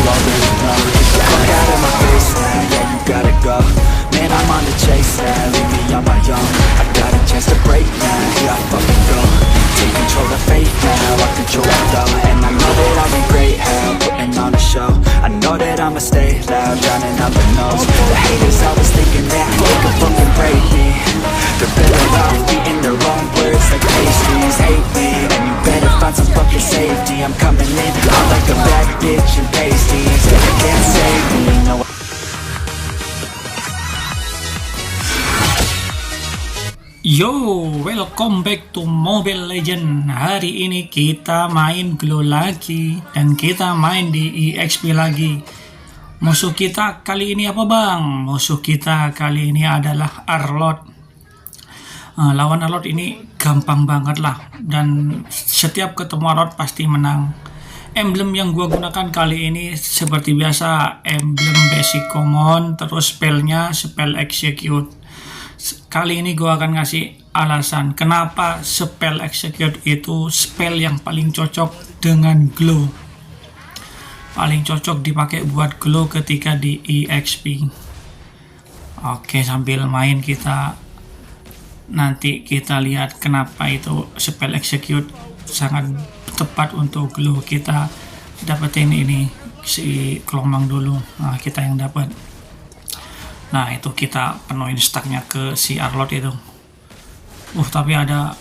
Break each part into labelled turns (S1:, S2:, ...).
S1: already know. Get the fuck out of my face now, yeah, you gotta go. Man, I'm on the chase now, leave me on my own. I got a chance to break now, here I fucking go. Take control of fate now, I control the flow. And I know that I'll be great, how putting on a show. I know that I'ma stay loud, drowning out the noise. The haters always thinking that they can fucking break me. They're better off eating their own words like pastries. Hate me, and you better find some fucking safety. I'm coming in, I'm like a bad bitch and pasties. Yeah, they can't save me, no.
S2: Yo, welcome back to Mobile Legend. Hari ini kita main Glow lagi dan kita main di EXP lagi. Musuh kita kali ini apa bang? Musuh kita kali ini adalah Arlott. Lawan Arlott ini gampang banget lah, dan setiap ketemu Arlott pasti menang. Emblem yang gua gunakan kali ini seperti biasa, emblem basic common, terus spellnya spell execute. Kali ini gue akan ngasih alasan kenapa spell execute itu spell yang paling cocok dengan glow, paling cocok dipakai buat glow ketika di EXP. Oke, sambil main nanti kita lihat kenapa itu spell execute sangat tepat untuk glow. Kita dapetin ini si kelomang dulu, nah kita yang dapat. Nah itu kita penuhin stacknya ke si Arlott itu. Tapi ada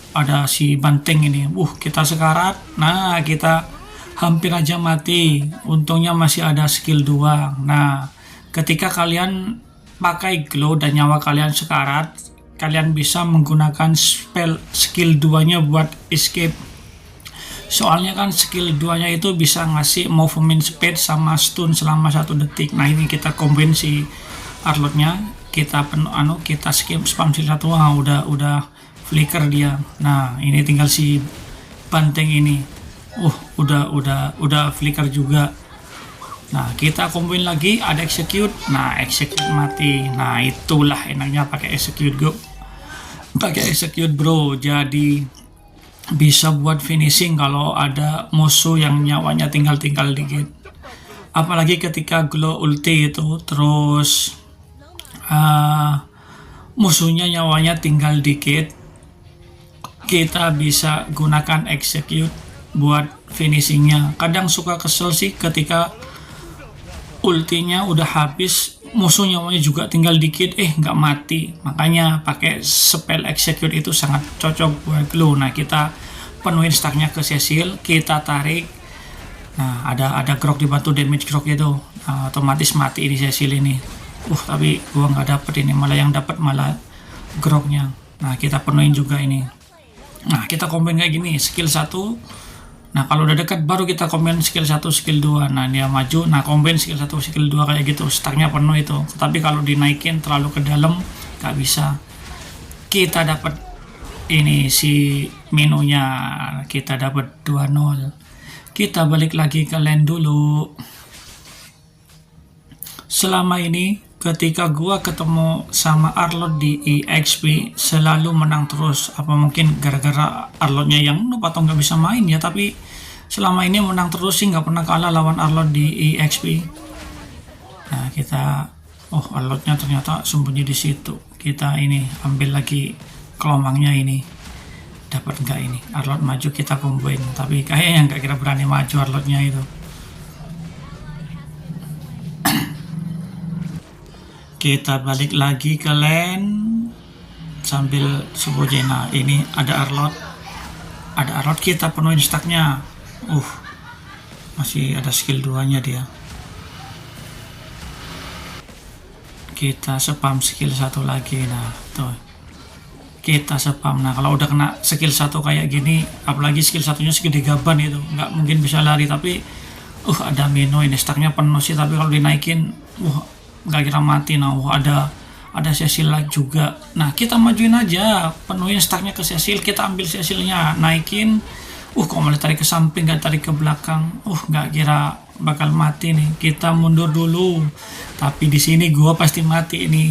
S2: si Banting ini. Kita sekarat. Nah kita hampir aja mati. Untungnya masih ada skill 2. Nah ketika kalian pakai glow dan nyawa kalian sekarat, kalian bisa menggunakan skill 2 nya buat escape. Soalnya kan skill 2 nya itu bisa ngasih movement speed sama stun selama 1 detik. Nah ini kita combine si Arlottnya, kita kita skip spam skill 1. Udah flicker dia. Nah ini tinggal si Banteng ini. Udah flicker juga. Nah kita combine lagi, ada execute. Nah execute mati. Nah itulah enaknya pakai execute bro. Jadi bisa buat finishing kalau ada musuh yang nyawanya tinggal dikit. Apalagi ketika glow ulti itu terus musuhnya nyawanya tinggal dikit, kita bisa gunakan execute buat finishingnya. Kadang suka kesel sih ketika ultinya udah habis, musuh nyawanya juga tinggal dikit, nggak mati. Makanya pakai spell execute itu sangat cocok buat glow. Nah kita penuhin stacknya ke Cecil, kita tarik. Nah ada grok dibantu damage grok itu, otomatis mati di Cecil ini. Tapi gua nggak dapet ini, malah yang dapat malah groknya. Nah kita penuhin juga ini. Nah kita combine kayak gini, skill 1. Nah kalau udah dekat baru kita combine skill 1 skill 2. Nah dia maju, nah combine skill 1 skill 2 kayak gitu, stacknya penuh itu. Tapi kalau dinaikin terlalu ke dalam nggak bisa. Kita dapat ini si menunya, kita dapat 2-0. Kita balik lagi ke lane dulu. Selama ini ketika gua ketemu sama Arlott di EXP selalu menang terus. Apa mungkin gara-gara Arlottnya yang noob atau nggak bisa main ya, tapi selama ini menang terus sih, nggak pernah kalah lawan Arlott di EXP. Nah kita Arlottnya ternyata sembunyi di situ. Kita ini ambil lagi kelomangnya ini. Dapat nggak ini? Arlott maju, kita combine, tapi kayaknya nggak kira berani maju Arlottnya itu. Kita balik lagi ke lane sambil sembunyi. Nah ini ada Arlott, kita penuhin stacknya. Masih ada skill 2 nya dia. Kita spam skill 1 lagi. Nah tuh kita spam. Nah kalau udah kena skill 1 kayak gini, apalagi skill 1 nya skill digaban itu, nggak mungkin bisa lari. Tapi ada Mino ini, stacknya penuh sih, tapi kalau dinaikin nggak kira mati. Nah ada Cecil juga. Nah kita majuin aja, penuhin stacknya ke Cecil, kita ambil Cecilnya, naikin. Kok malah tarik ke samping, nggak tarik ke belakang. Nggak kira bakal mati nih. Kita mundur dulu, tapi di sini gua pasti mati ini.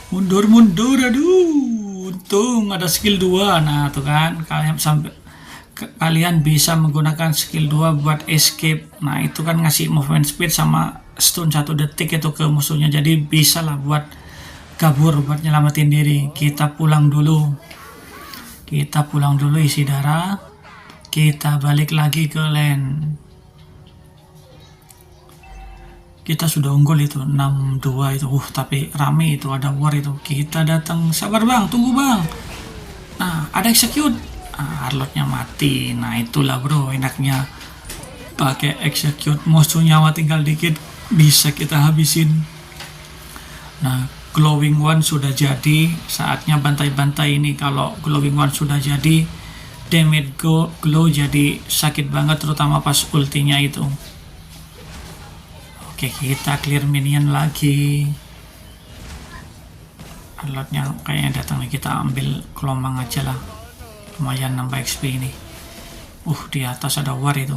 S2: Mundur, aduh. Untung ada skill 2. Nah tuh kan, kalian bisa menggunakan skill 2 buat escape. Nah itu kan ngasih movement speed sama stun 1 detik itu ke musuhnya, jadi bisa lah buat kabur, buat nyelamatin diri. Kita pulang dulu, isi darah, kita balik lagi ke lane. Kita sudah unggul itu 6-2 itu, tapi rame itu, ada war itu. Kita datang, sabar bang, tunggu bang. Nah ada execute, Arlotnya mati. Nah itulah bro enaknya pakai execute, musuh nyawa tinggal dikit bisa kita habisin. Nah glowing one sudah jadi, saatnya bantai-bantai ini. Kalau glowing one sudah jadi, damage glow jadi sakit banget, terutama pas ultinya itu. Oke, kita clear minion lagi. Alotnya kayaknya datang nih, kita ambil kelomang aja lah, lumayan nambah XP ini. Di atas ada war itu,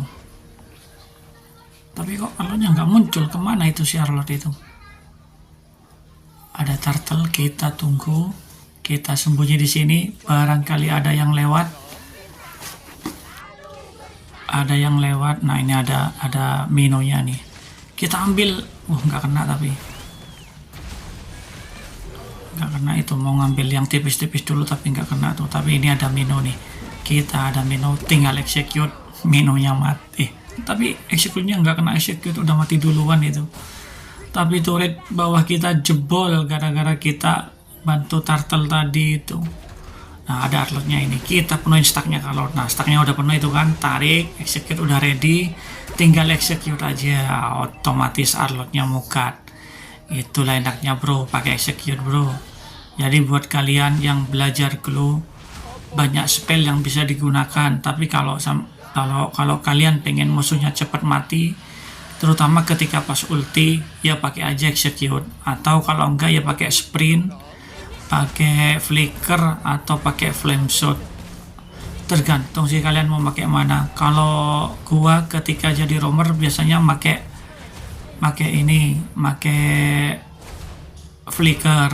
S2: tapi kok alotnya nggak muncul, kemana itu si Arlot itu? Ada turtle, kita tunggu, kita sembunyi di sini, barangkali ada yang lewat. Nah ini ada minonya nih, kita ambil. Nggak kena, tapi nggak kena itu. Mau ngambil yang tipis-tipis dulu tapi nggak kena tuh. Tapi ini ada mino nih, kita ada mino, tinggal execute, minonya mati. Tapi execute-nya nggak kena execute, udah mati duluan itu. Tapi turret bawah kita jebol gara-gara kita bantu turtle tadi itu. Nah ada Arlotnya ini, kita penuhin stacknya. Kalau stacknya udah penuh itu kan, tarik, execute udah ready, tinggal execute aja, otomatis Arlotnya mukat. Itulah enaknya bro pakai execute bro. Jadi buat kalian yang belajar glow, banyak spell yang bisa digunakan. Tapi kalau kalian pengen musuhnya cepat mati, terutama ketika pas ulti, ya pakai aja execute. Atau kalau enggak ya pakai sprint, pakai flicker, atau pakai flame shot. Tergantung sih kalian mau pakai mana. Kalau gua ketika jadi roamer biasanya pakai flicker.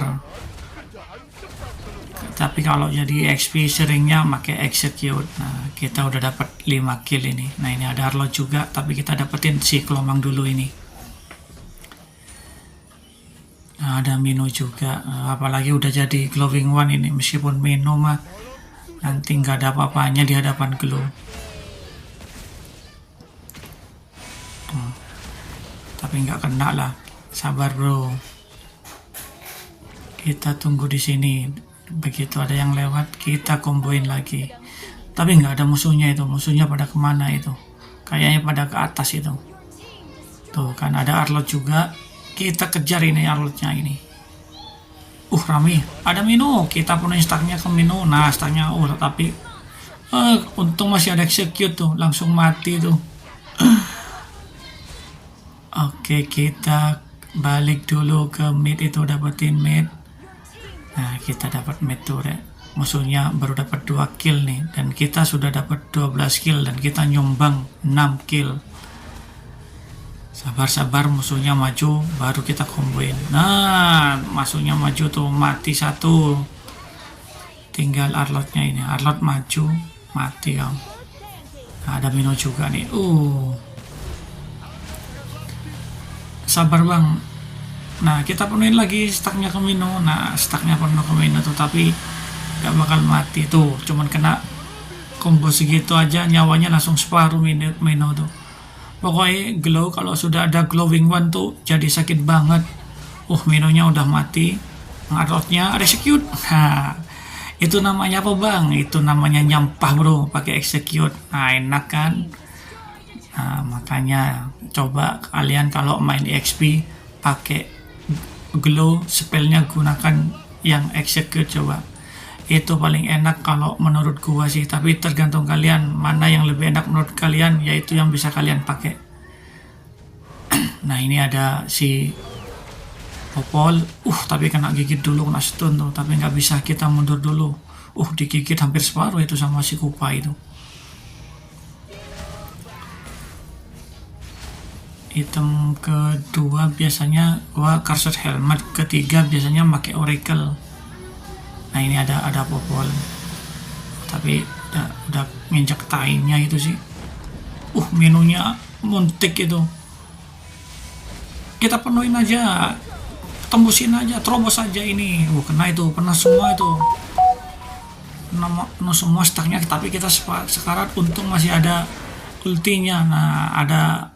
S2: Tapi kalau jadi XP seringnya pakai execute. Nah kita udah dapat 5 kill ini. Nah ini ada Arlot juga, tapi kita dapetin si kelomang dulu ini. Nah, ada Mino juga, apalagi udah jadi glowing one ini. Meskipun Mino mah nanti nggak ada apa-apanya di hadapan glow. Tapi nggak kena lah, sabar bro. Kita tunggu di sini. Begitu ada yang lewat, kita komboin lagi. Tapi nggak ada musuhnya itu. Musuhnya pada kemana itu? Kayaknya pada ke atas itu. Tuh kan ada Arlot juga. Kita kejar ini Arlotnya ini. Rame. Ada Mino. Kita punya stacknya ke Mino. Nah stacknya tapi untung masih ada execute tuh. Langsung mati tuh. Oke, kita balik dulu ke mid itu, dapetin mid. Nah kita dapat mid turret. Musuhnya baru dapat 2 kill nih, dan kita sudah dapat 12 kill dan kita nyumbang 6 kill. Sabar-sabar musuhnya maju baru kita komboin. Nah musuhnya maju tuh, mati satu. Tinggal Arlotnya ini. Arlot maju, mati kamu. Nah, ada Mino juga nih. Sabar bang. Nah kita penuhin lagi stacknya ke Mino. Nah stacknya penuh ke Mino tuh, tapi gak bakal mati tuh. Cuman kena combo segitu aja nyawanya langsung separuh Mino tuh. Pokoknya glow kalau sudah ada glowing one tuh jadi sakit banget. Minonya udah mati. Arlotnya ada execute. Nah itu namanya apa bang? Itu namanya nyampah bro, pakai execute. Nah enak kan. Nah makanya coba kalian kalau main EXP pakai glow, spellnya gunakan yang execute coba. Itu paling enak kalau menurut gua sih, tapi tergantung kalian mana yang lebih enak menurut kalian, yaitu yang bisa kalian pakai. Nah ini ada si Popol, tapi kena gigit dulu, kena stun tuh, tapi nggak bisa, kita mundur dulu. Digigit hampir separuh itu sama si Kupa itu. Item kedua biasanya gua Cursed Helmet, ketiga biasanya pakai Oracle. Nah ini ada Popol, tapi udah nginjak tainya itu sih. Menunya muntik itu. Kita penuhin aja, tembusin aja, terobos aja ini. Kena itu, kena semua itu. Kena semua stacknya, tapi kita sekarang untung masih ada ultinya. Nah, ada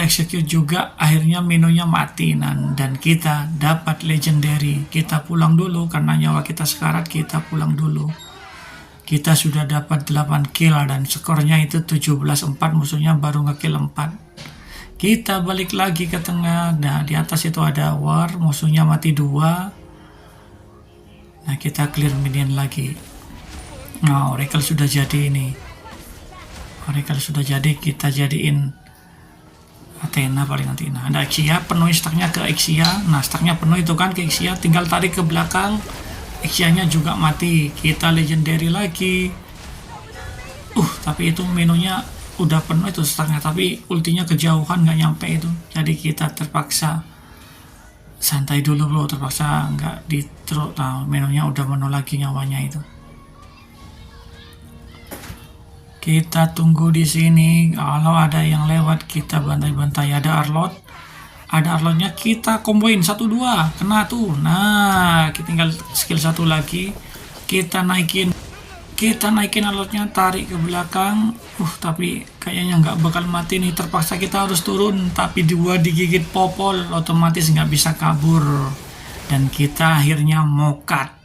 S2: execute juga, akhirnya menunya mati. Dan kita dapat legendary. Kita pulang dulu karena nyawa kita sekarat, kita pulang dulu. Kita sudah dapat 8 kill dan skornya itu 17-4, musuhnya baru ngekill 4. Kita balik lagi ke tengah. Nah, di atas itu ada war, musuhnya mati 2. Nah, kita clear minion lagi. Nah, Oracle sudah jadi ini. Oracle sudah jadi, kita jadiin Athena paling nanti. Nah, ada Exia, penuhin stacknya ke Exia. Nah, stacknya penuh itu kan ke Exia, tinggal tarik ke belakang. Exia-nya juga mati. Kita legendary lagi. Tapi itu menunya udah penuh itu stacknya, tapi ultinya kejauhan, nggak nyampe itu. Jadi kita terpaksa santai dulu bro, terpaksa nggak di-throw. Nah, menunya udah penuh lagi nyawanya itu. Kita tunggu di sini. Kalau ada yang lewat kita bantai-bantai. Ada Arlotnya, kita komboin 1-2, kena tuh. Nah, kita tinggal skill 1 lagi. Kita naikin Arlotnya, tarik ke belakang. Tapi kayaknya nggak bakal mati nih. Terpaksa kita harus turun. Tapi 2 digigit popol, otomatis nggak bisa kabur. Dan kita akhirnya mokat.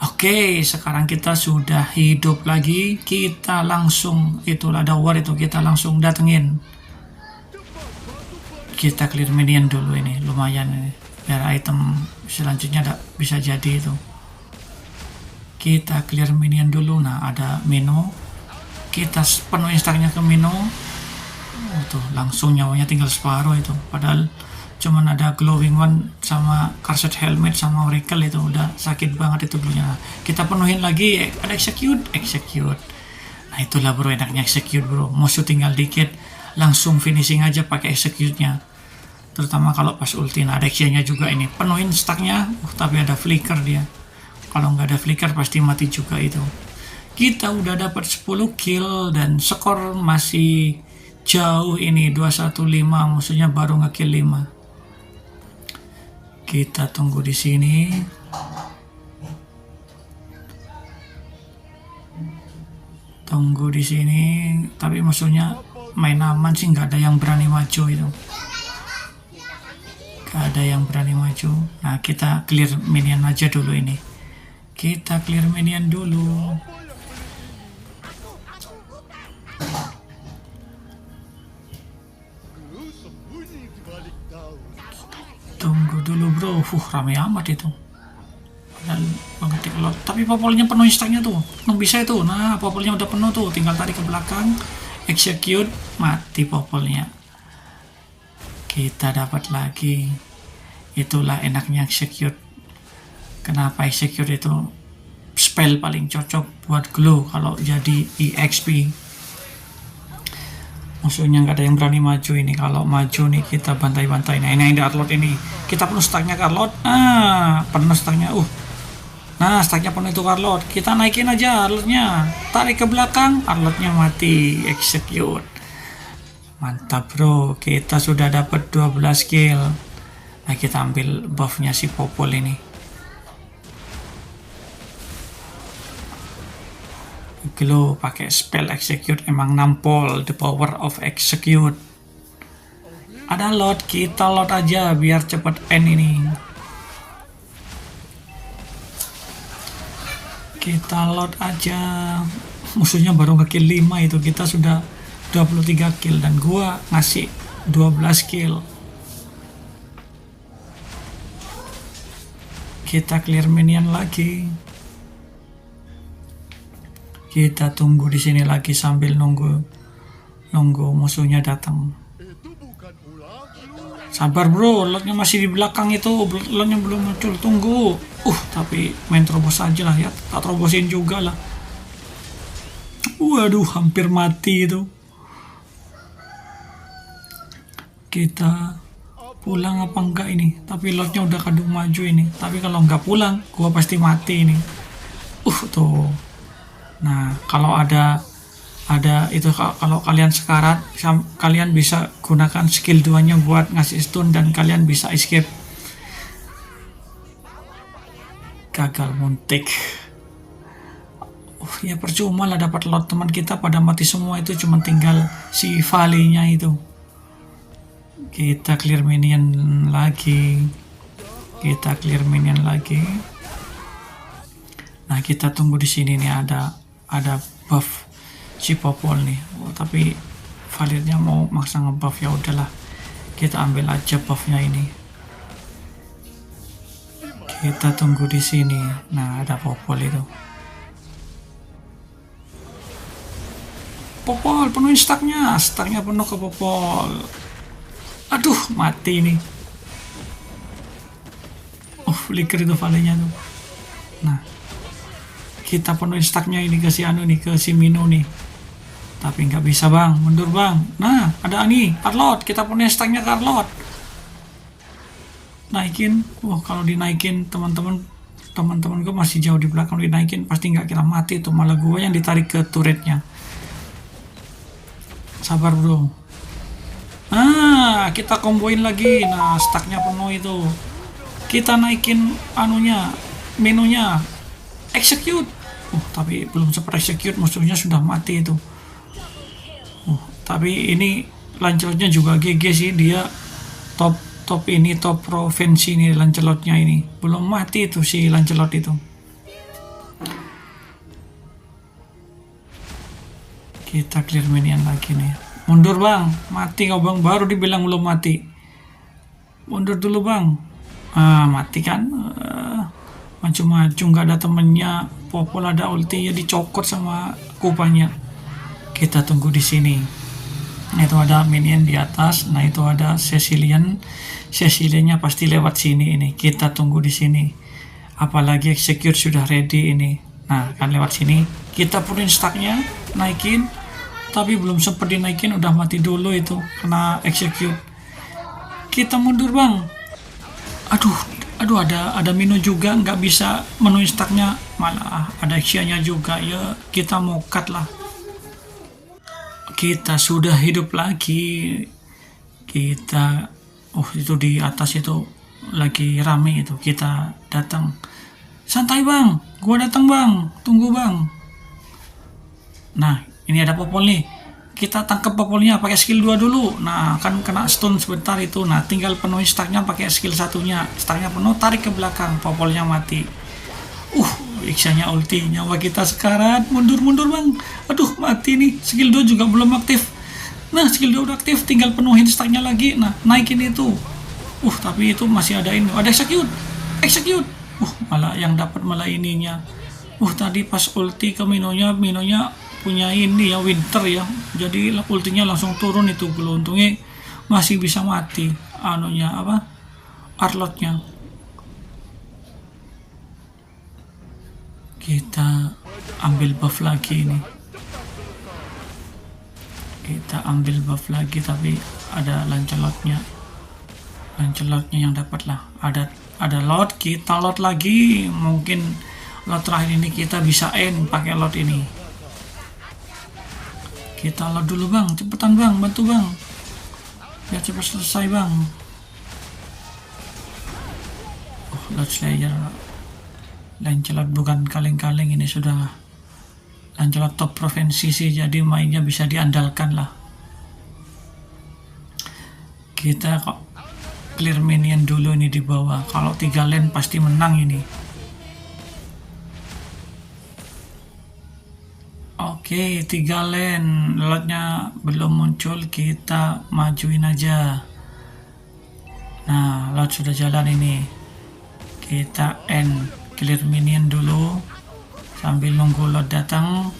S2: Oke, sekarang kita sudah hidup lagi. Kita langsung, itulah ada war itu, kita langsung datengin. Kita clear minion dulu ini, lumayan ini. Biar item selanjutnya bisa jadi itu. Kita clear minion dulu. Nah, ada Mino. Kita penuhin stacknya ke Mino. Tuh, langsung nyawanya tinggal separuh itu. Padahal cuman ada glowing one sama cursed helmet sama oracle itu udah sakit banget itu dulunya. Kita penuhin lagi, ada execute. Nah, itulah bro, enaknya execute bro. Musuh tinggal dikit, langsung finishing aja pakai execute-nya. Terutama kalau pas ulti. Nah, ada Exia-nya juga ini. Penuhin stacknya, tapi ada flicker dia. Kalau nggak ada flicker pasti mati juga itu. Kita udah dapat 10 kill dan skor masih jauh ini, 215, musuhnya baru ngekill 5. Kita tunggu di sini. Tapi musuhnya main aman sih, nggak ada yang berani maju itu. Nah, kita clear minion aja dulu ini. Tunggu dulu bro. Rame amat itu. Dan mengetik lot. Tapi popolnya penuh stacknya tuh. Bisa itu. Nah, popolnya udah penuh tuh. Tinggal tarik ke belakang. Execute. Mati popolnya. Kita dapat lagi. Itulah enaknya execute. Kenapa execute itu spell paling cocok buat glow kalau jadi EXP. Musuhnya nggak ada yang berani maju ini. Kalau maju nih kita bantai-bantai. Nah, ini ada Arlot ini. Kita penuh stacknya ke Arlot. Penuh stacknya. Nah, stacknya penuh itu Arlot. Kita naikin aja Arlotnya. Tarik ke belakang. Arlotnya mati. Execute. Mantap bro. Kita sudah dapat 12 kill. Nah, kita ambil buffnya si Popol ini. Glow pakai spell execute, emang nampol. The power of execute. Ada lot, kita lot aja biar cepet end ini. Kita lot aja. Musuhnya baru ngekill 5 itu, kita sudah 23 kill dan gua ngasih 12 kill. Kita clear minion lagi. Kita tunggu di sini lagi sambil nunggu musuhnya datang. Sabar bro, lotnya masih di belakang itu, lotnya belum muncul, tunggu. Tapi main terobos aja lah ya, tak terobosin juga lah. Waduh, hampir mati itu. Kita pulang apa enggak ini? Tapi lotnya udah kadung maju ini. Tapi kalau enggak pulang, gua pasti mati ini. tuh. Nah, kalau ada itu, kalau kalian sekarat, kalian bisa gunakan skill 2-nya buat ngasih stun dan kalian bisa escape. Gagal muntik. Ya percuma lah, dapat lot teman kita pada mati semua, itu cuma tinggal si Valley-nya itu. Kita clear minion lagi. Nah, kita tunggu di sini nih, ada buff si Popol nih. Tapi Valirnya mau maksa ngebuff, ya udahlah. Kita ambil aja buffnya ini. Kita tunggu di sini. Nah, ada Popol itu. Popol penuhin stacknya penuh ke Popol. Aduh, mati ini. Flicker itu Valley-nya tuh. Nah, kita penuhin stacknya ini ke si ke si Mino nih. Tapi nggak bisa bang, mundur bang. Nah, ada Ani, Arlot, kita punya stacknya ke Arlot. Naikin, kalau dinaikin teman-teman gue masih jauh di belakang, dinaikin pasti nggak kira mati tuh, malah gue yang ditarik ke turretnya. Sabar bro. Kita komboin lagi. Nah, stacknya penuh itu. Kita naikin menunya. Execute. Tapi belum sempat execute, musuhnya sudah mati itu. Tapi ini Lancelotnya juga GG sih, dia top provinsi nih Lancelotnya ini. Belum mati itu si Lancelot itu. Kita clear minion lagi nih. Mundur bang, mati kau bang, baru dibilang belum mati. Mundur dulu bang. Mati kan. Maju-maju nggak ada temennya. Popol ada ulti ya, dicokot sama kupanya. Kita tunggu di sini. Nah, itu ada minion di atas. Nah, itu ada Cecilianya pasti lewat sini ini. Kita tunggu di sini. Apalagi execute sudah ready ini. Nah, kan lewat sini. Kita purin stacknya, naikin. Tapi belum sempat dinaikin, udah mati dulu itu. Kena execute. Kita mundur bang. Aduh, ada Mino juga, nggak bisa menuhin stacknya. Malah ada actionnya juga. Ya, kita mau cut lah. Kita sudah hidup lagi. Kita itu di atas itu lagi rame itu. Kita datang. Santai bang, gua datang bang, tunggu bang. Nah, ini ada Popol nih. Kita tangkap Popolnya pakai skill 2 dulu. Nah, kan kena stun sebentar itu. Nah, tinggal penuhi stacknya pakai skill 1-nya. Stacknya penuh, tarik ke belakang, Popolnya mati. Iksanya ulti, nyawa kita sekarat. Mundur bang. Aduh, mati nih. Skill 2 juga belum aktif. Nah, skill 2 udah aktif, tinggal penuhin stacknya lagi. Nah, naikin itu. Tapi itu masih ada ini. Ada execute. Malah yang dapat malah ininya. Tadi pas ulti ke Minonya punya ini ya, Winter ya. Jadi ultinya langsung turun itu. Untungnya masih bisa mati. Arlotnya. Kita ambil buff lagi ini. Tapi ada Lancelotnya yang dapat lah. Ada lot, kita lot lagi. Mungkin lot terakhir ini kita bisa end pakai lot ini. Kita lot dulu bang, cepetan bang, bantu bang. Biar cepat selesai bang. Lot Slayer. Lancelot bukan kaleng-kaleng, ini sudah Lancelot top provinsi sih, jadi mainnya bisa diandalkan lah. Kita kok clear minion dulu ini di bawah. Kalau 3 lane pasti menang ini. Oke, 3 lane. Lotnya belum muncul, kita majuin aja. Nah, lot sudah jalan ini. Kita end. Clear minion dulu sambil nunggu lot datang.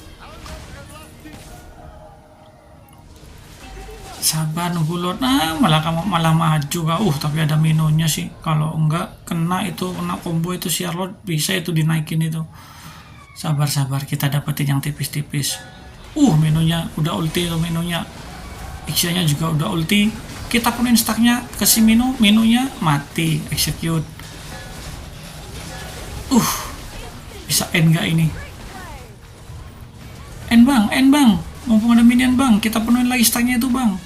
S2: Sabar nunggu lot. Malah maju kah. Tapi ada Minonya sih. Kalau enggak kena combo itu si Arlot, bisa itu dinaikin itu. Sabar, kita dapetin yang tipis-tipis. Minonya udah ulti tuh, Minonya. Ixianya juga udah ulti. Kita punin stacknya ke si Minonya mati, execute. Bisa end gak ini? bang, N bang, mumpung ada minion bang, kita penuhin lagi stacknya itu bang.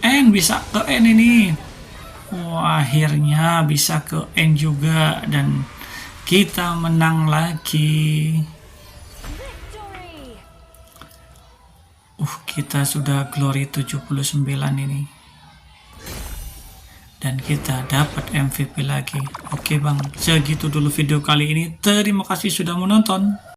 S2: N bisa ke N ini. Wah, akhirnya bisa ke N juga dan kita menang lagi. Kita sudah glory 79 ini. Dan kita dapat MVP lagi. Oke bang, segitu dulu video kali ini. Terima kasih sudah menonton.